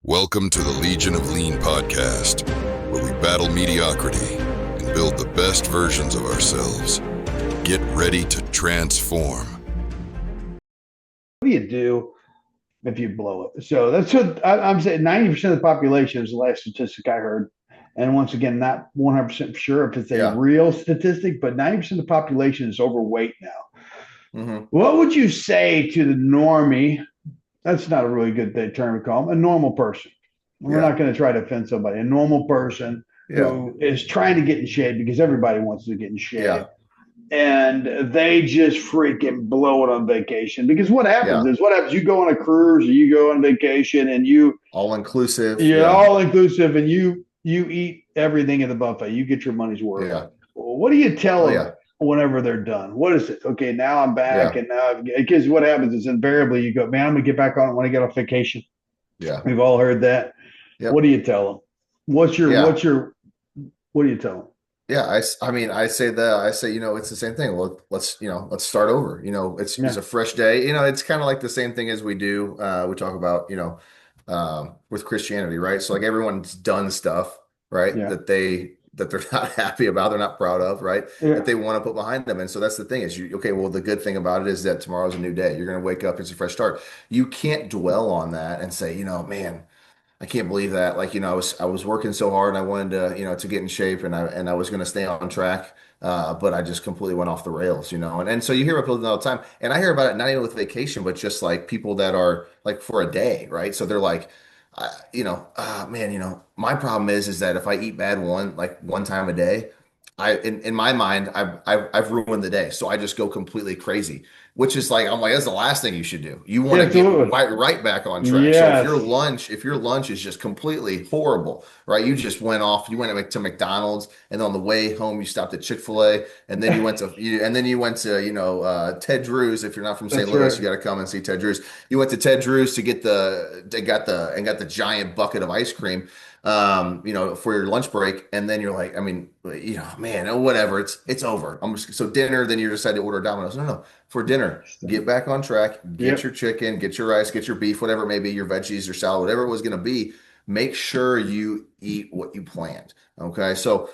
Welcome to the Legion of Lean podcast, where we battle mediocrity and build the best versions of ourselves. Get ready to transform. What do you do if you blow it? So that's what I'm saying. 90% of the population is the last statistic I heard. And once again, not 100% sure if it's a real statistic, but 90% of the population is overweight now. Mm-hmm. What would you say to the normie? That's not a really good term to call them, a normal person. We're not going to try to offend somebody. A normal person who is trying to get in shape because everybody wants to get in shape. Yeah. And they just freaking blow it on vacation. Because what happens? You go on a cruise or you go on vacation and you all inclusive. All inclusive, and you eat everything at the buffet. You get your money's worth. Yeah. What do you tell them whenever they're done? What is it? Okay, now I'm back, and now because what happens is invariably you go, man, I'm gonna get back on it when I get off vacation. Yeah, we've all heard that. Yep. What do you tell them? What do you tell them? Yeah, I say, it's the same thing. Well, let's start over. It's a fresh day. It's kind of like the same thing as we do. We talk about, with Christianity, right? So like everyone's done stuff, right? That they're not happy about, they're not proud of, right? That they want to put behind them. And so that's the thing is the good thing about it is that tomorrow's a new day. You're going to wake up, it's a fresh start. You can't dwell on that and say, man, I can't believe that. Like, I was working so hard and I wanted to, to get in shape and I was going to stay on track. But I just completely went off the rails, and so you hear about people all the time, and I hear about it not even with vacation, but just like people that are like for a day, right? So they're like, my problem is that if I eat bad one time a day, in my mind, I've ruined the day. So I just go completely crazy, which is like, I'm like, that's the last thing you should do. You want to get right back on track. Yes. So if your lunch is just completely horrible, right? You just went to McDonald's, and on the way home, you stopped at Chick-fil-A, and then you went to Ted Drew's. If you're not from St. Louis, you got to come and see Ted Drew's. You went to Ted Drew's to get got the giant bucket of ice cream, for your lunch break. And then you're like, man, whatever, it's over. So dinner, then you decide to order Domino's. No. For dinner, get back on track, get your chicken, get your rice, get your beef, whatever it may be, your veggies, your salad, whatever it was going to be. Make sure you eat what you planned. Okay. So,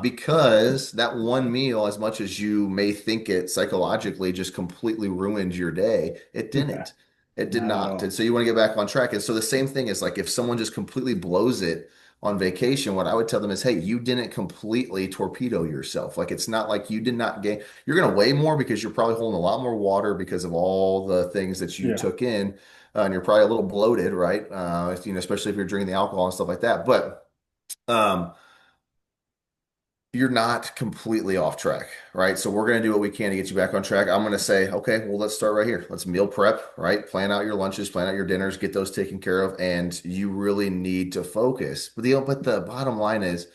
because that one meal, as much as you may think it psychologically just completely ruined your day, it didn't. It did not. And so you want to get back on track. And so the same thing is like if someone just completely blows it on vacation, what I would tell them is, hey, you didn't completely torpedo yourself. Like it's not like you did not gain. You're going to weigh more because you're probably holding a lot more water because of all the things that you took in. And you're probably a little bloated, right? Especially if you're drinking the alcohol and stuff like that. But you're not completely off track, right? So we're going to do what we can to get you back on track. I'm going to say, okay, well, let's start right here. Let's meal prep, right? Plan out your lunches, plan out your dinners, get those taken care of. And you really need to focus. But the bottom line is,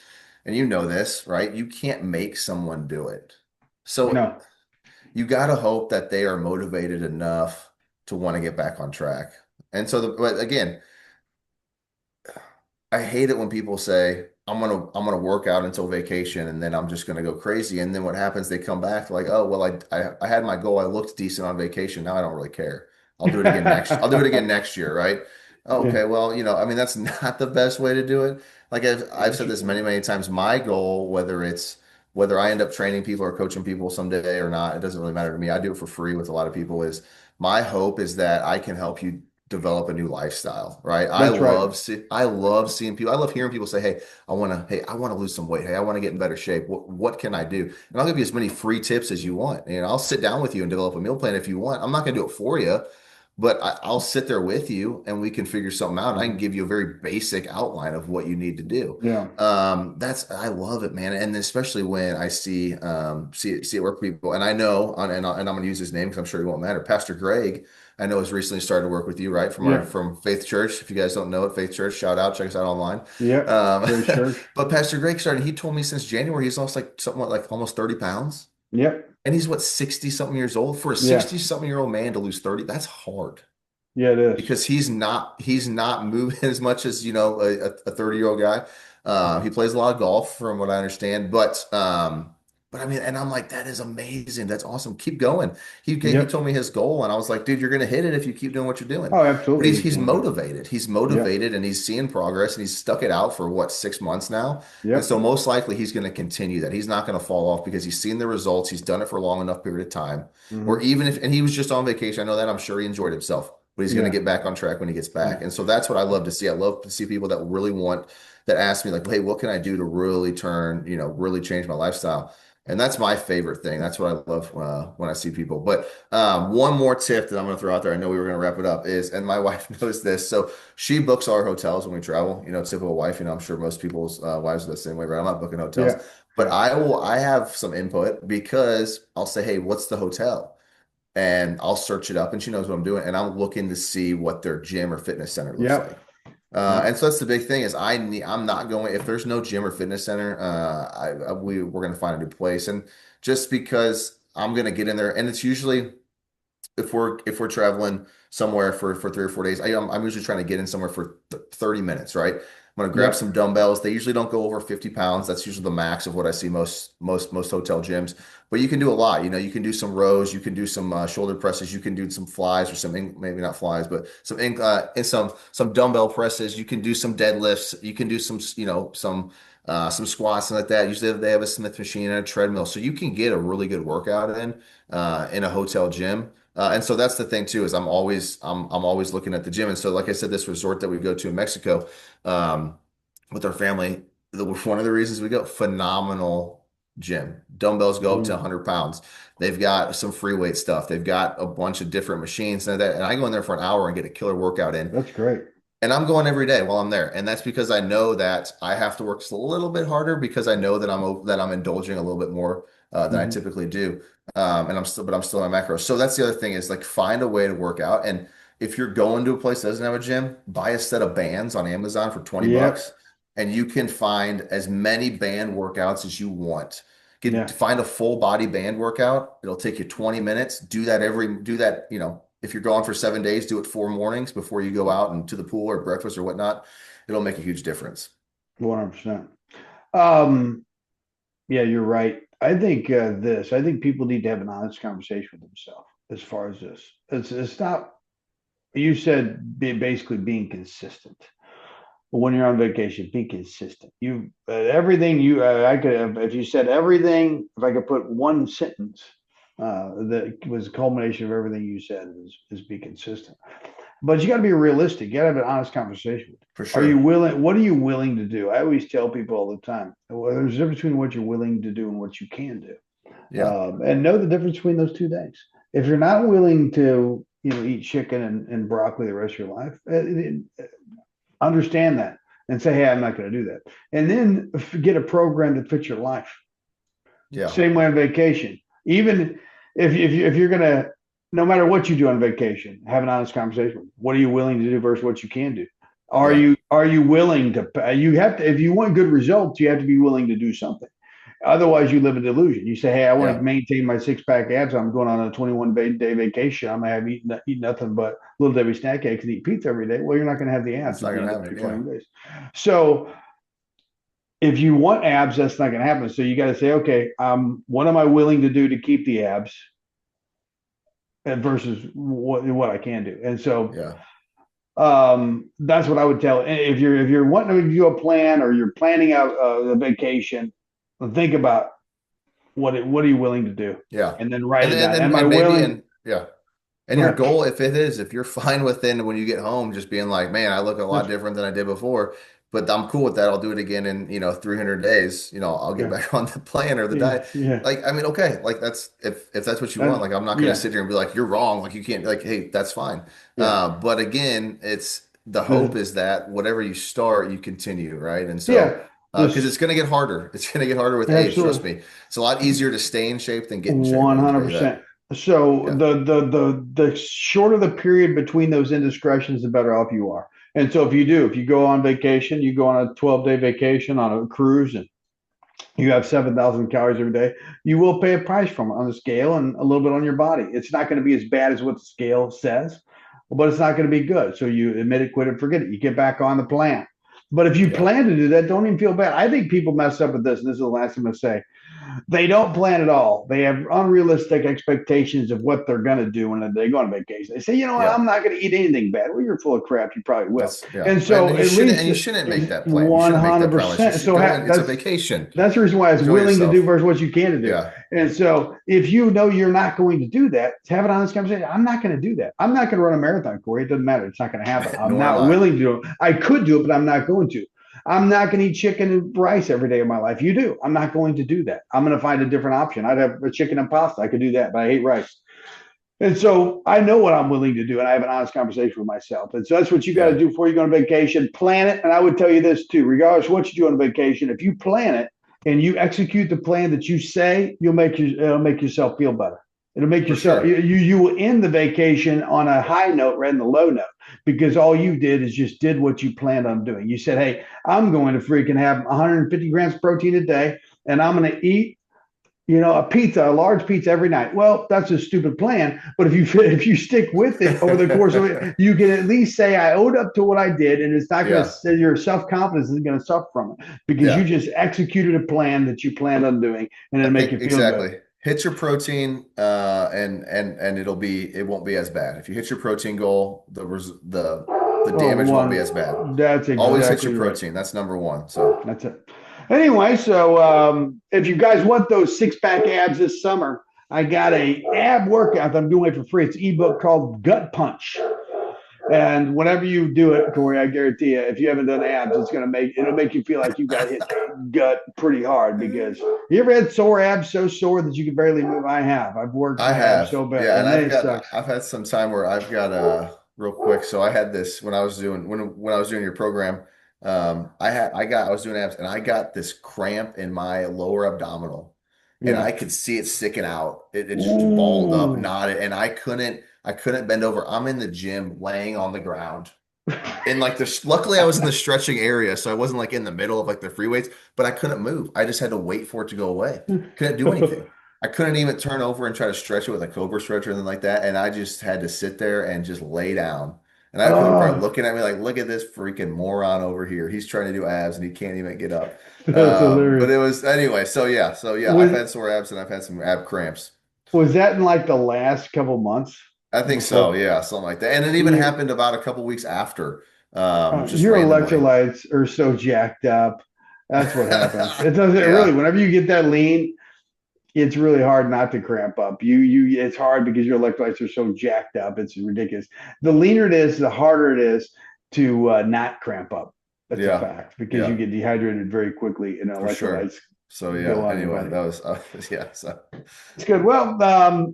and you know this, right? You can't make someone do it. So you got to hope that they are motivated enough to want to get back on track. And so, but again, I hate it when people say, I'm gonna work out until vacation and then I'm just gonna go crazy. And then what happens? They come back like, oh well, I had my goal. I looked decent on vacation. Now I don't really care. I'll do it again I'll do it again next year, right? Okay, well, that's not the best way to do it. Like I've said this many times. My goal, whether I end up training people or coaching people someday or not, it doesn't really matter to me. I do it for free with a lot of people. Is my hope is that I can help you develop a new lifestyle, right? I love seeing people. I love hearing people say, hey, I want to lose some weight. Hey, I want to get in better shape. What can I do? And I'll give you as many free tips as you want. And I'll sit down with you and develop a meal plan if you want. I'm not going to do it for you, but I'll sit there with you and we can figure something out. And I can give you a very basic outline of what you need to do. Yeah. I love it, man. And especially when I see it work for people. And I know, and I'm going to use his name because I'm sure he won't matter. Pastor Greg, I know has recently started to work with you, right? From Faith Church. If you guys don't know it, Faith Church, shout out, check us out online. Yeah. But Pastor Greg started, he told me since January, he's lost like something like almost 30 pounds. Yep. And he's 60 something years old. For a 60 something year old man to lose 30, that's hard. Yeah, it is. Because he's not moving as much as, a 30-year-old guy. He plays a lot of golf from what I understand, but But I mean, and I'm like, that is amazing. That's awesome. Keep going. He Yep. told me his goal, and I was like, dude, you're going to hit it if you keep doing what you're doing. Oh, But absolutely. You he's can do it. motivated. He's Yep. motivated, and he's seeing progress, and he's stuck it out for what, 6 months now. And Yep. so most likely he's going to continue that. He's not going to fall off because he's seen the results. He's done it for a long enough period of time. Or Hmm. even if, and he was just on vacation. I know that. I'm sure he enjoyed himself, but he's going to Yeah. get back on track when he gets Yeah. back. And so that's what I love to see. I love to see people that really want, that ask me like, hey, what can I do to really turn, really change my lifestyle? And that's my favorite thing. That's what I love when I see people. But one more tip that I'm going to throw out there, I know we were going to wrap it up, is, and my wife knows this. So she books our hotels when we travel. Typical wife. I'm sure most people's wives are the same way, right? I'm not booking hotels, Yeah. but Yeah. I have some input because I'll say, hey, what's the hotel? And I'll search it up, and she knows what I'm doing. And I'm looking to see what their gym or fitness center looks Yep. like. Yep. And so that's the big thing is I'm not going if there's no gym or fitness center, we're going to find a new place. And just because I'm going to get in there, and it's usually if we're traveling somewhere for 3 or 4 days, I'm usually trying to get in somewhere for 30 minutes, right? I'm gonna grab Yep. some dumbbells. They usually don't go over 50 pounds. That's usually the max of what I see most hotel gyms. But you can do a lot. You can do some rows. You can do some shoulder presses. You can do some flies or something. Maybe not flies, but and some dumbbell presses. You can do some deadlifts. You can do some squats and like that. Usually they have a Smith machine and a treadmill, so you can get a really good workout in a hotel gym. And so that's the thing too, is I'm always looking at the gym. And so, like I said, this resort that we go to in Mexico, um, with our family, one of the reasons we go, phenomenal gym. Dumbbells go up to Mm. 100 pounds. They've got some free weight stuff. They've got a bunch of different machines and that. And I go in there for an hour and get a killer workout in. That's great. And I'm going every day while I'm there, and that's because I know that I have to work just a little bit harder because I know that I'm indulging a little bit more than I Hmm. typically do, and I'm still in my macros. So that's the other thing is like find a way to work out. And if you're going to a place that doesn't have a gym, buy a set of bands on Amazon for 20 Yep. bucks, and you can find as many band workouts as you want. Yeah. Find a full body band workout. It'll take you 20 minutes. Do that, if you're going for 7 days, do it 4 mornings before you go out and to the pool or breakfast or whatnot. It'll make a huge difference. 100%. Um, yeah, you're right. I think people need to have an honest conversation with themselves as far as this. It's not, you said basically being consistent. But when you're on vacation, be consistent. Everything I could, if you said everything, if I could put one sentence that was a culmination of everything you said is be consistent. But you got to be realistic. You got to have an honest conversation. For Are you sure. willing? What are you willing to do? I always tell people all the time, well, there's a difference between what you're willing to do and what you can do, Yeah. and know the difference between those 2 things. If you're not willing to, eat chicken and broccoli the rest of your life, understand that and say, hey, I'm not going to do that. And then get a program that fits your life. Yeah. Same way on vacation. Even if you're going to, no matter what you do on vacation, have an honest conversation. What are you willing to do versus what you can do? Yeah. Are you willing to, you have to, if you want good results, you have to be willing to do something. Otherwise, you live in delusion. You say, "Hey, I want to Yeah. maintain my 6 pack abs. I'm going on a 21 day vacation. I'm gonna have eat nothing but little Debbie snack cakes and eat pizza every day." Well, you're not going to have the It's abs not at the going end to of happen. your Yeah. 21 days. So, if you want abs, that's not going to happen. So you got to say, "Okay, what am I willing to do to keep the abs, and versus what I can do?" And so, Yeah. that's what I would tell. If you're wanting to do a plan or you're planning out a vacation, think about what are you willing to do, Yeah. and then write And it then, down. Am I and maybe, willing? and yeah. And Go your ahead. goal, if you're fine within when you get home, just being like, man, I look a lot That's, different than I did before, but I'm cool with that. I'll do it again in, 300 days. I'll get yeah, back on the plan or the yeah, diet. yeah. Like, I mean, okay, like that's if that's what you want. That, Like, I'm not gonna yeah, sit here and be like, you're wrong. Like, you can't. Like, hey, that's fine. yeah. But again, it's the hope The, is that whatever you start, you continue, right? And so, yeah. because This it's gonna get harder. It's gonna get harder with age. Trust absolutely me. It's a lot easier to stay in shape than get in shape. I one can hundred tell you that. percent. So Yeah. the shorter the period between those indiscretions, the better off you are. And so if you go on vacation, you go on a 12-day vacation on a cruise, and you have 7,000 calories every day, you will pay a price from it on the scale and a little bit on your body. It's not going to be as bad as what the scale says, but it's not going to be good. So you admit it, quit it, forget it. You get back on the plan. But if you Yeah. plan to do that, don't even feel bad. I think people mess up with this, and this is the last thing I'm going to say. They don't plan at all. They have unrealistic expectations of what they're going to do when they go on vacation. They say, you know what, I'm not going to eat anything bad. Well, you're full of crap. You probably will. And so and you shouldn't make that plan. 100%. So it's a vacation. That's the reason why it's willing to do versus what you can do. Yeah. And so if you know you're not going to do that, have an honest conversation. I'm not going to do that. I'm not going to run a marathon, Korey. It doesn't matter. It's not going to happen. I'm not willing to do it. I could do it, but I'm not going to. I'm not going to eat chicken and rice every day of my life. You do. I'm not going to do that. I'm going to find a different option. I'd have a chicken and pasta. I could do that, but I hate rice. And so I know what I'm willing to do, and I have an honest conversation with myself. And so that's what you got to do before you go on vacation. Plan it. And I would tell you this too, regardless of what you do on vacation, if you plan it and you execute the plan that you say, it'll make yourself feel better. It'll make yourself, you will end the vacation on a high note rather than the low note, because all you did is just did what you planned on doing. You said, hey, I'm going to freaking have 150 grams of protein a day, and I'm going to eat, a large pizza every night. Well, that's a stupid plan. But if you stick with it over the course of it, you can at least say, I owed up to what I did, and it's not going to, your self-confidence isn't going to suffer from it, because you just executed a plan that you planned on doing, and it'll make you feel good. Hit your protein, and it won't be as bad. If you hit your protein goal, the damage won't be as bad. That's exactly always hit your protein. Right. That's number one. So that's it. Anyway, so if you guys want those 6-pack abs this summer, I got a ab workout that I'm doing for free. It's an ebook called Gut Punch. And whenever you do it, Korey, I guarantee you, if you haven't done abs, it'll make you feel like you got hit the gut pretty hard. Because you ever had sore abs so sore that you can barely move? I have. I've worked abs so bad. Yeah, and I've had some time where I've got real quick. So I had this when I was doing your program. I was doing abs, and I got this cramp in my lower abdominal, and I could see it sticking out. It just balled up, knotted, and I couldn't bend over. I'm in the gym laying on the ground. And luckily I was in the stretching area, so I wasn't like in the middle of like the free weights, but I couldn't move. I just had to wait for it to go away. Couldn't do anything. I couldn't even turn over and try to stretch it with a Cobra stretch or anything like that. And I just had to sit there and just lay down. And I had people probably looking at me like, look at this freaking moron over here. He's trying to do abs and he can't even get up. But it was anyway. So yeah, I've had sore abs and I've had some ab cramps. Was that in like the last couple months? I think so, yeah, something like that. And it even happened about a couple weeks after. Your electrolytes are so jacked up. That's what happens. It doesn't really. Whenever you get that lean, it's really hard not to cramp up. It's hard because your electrolytes are so jacked up. It's ridiculous. The leaner it is, the harder it is to not cramp up. That's a fact, because you get dehydrated very quickly in electrolytes. Sure. So anyway, that was So it's good. Well,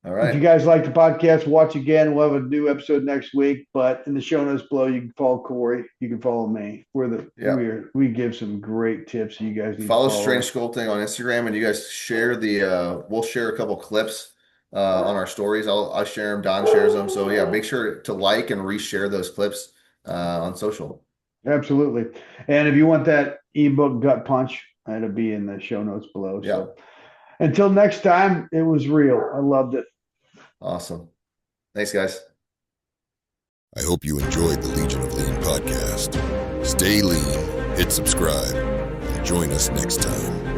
all right. If you guys like the podcast, watch again. We'll have a new episode next week. But in the show notes below, you can follow Korey. You can follow me. We give some great tips. You guys need follow Strange Sculpting on Instagram, and you guys share we'll share a couple clips on our stories. I'll share them. Don shares them. So yeah, make sure to like and reshare those clips on social. Absolutely. And if you want that ebook Gut Punch, it'll be in the show notes below. So until next time, it was real. I loved it. Awesome. Thanks, guys. I hope you enjoyed the Legion of Lean podcast. Stay lean, hit subscribe, and join us next time.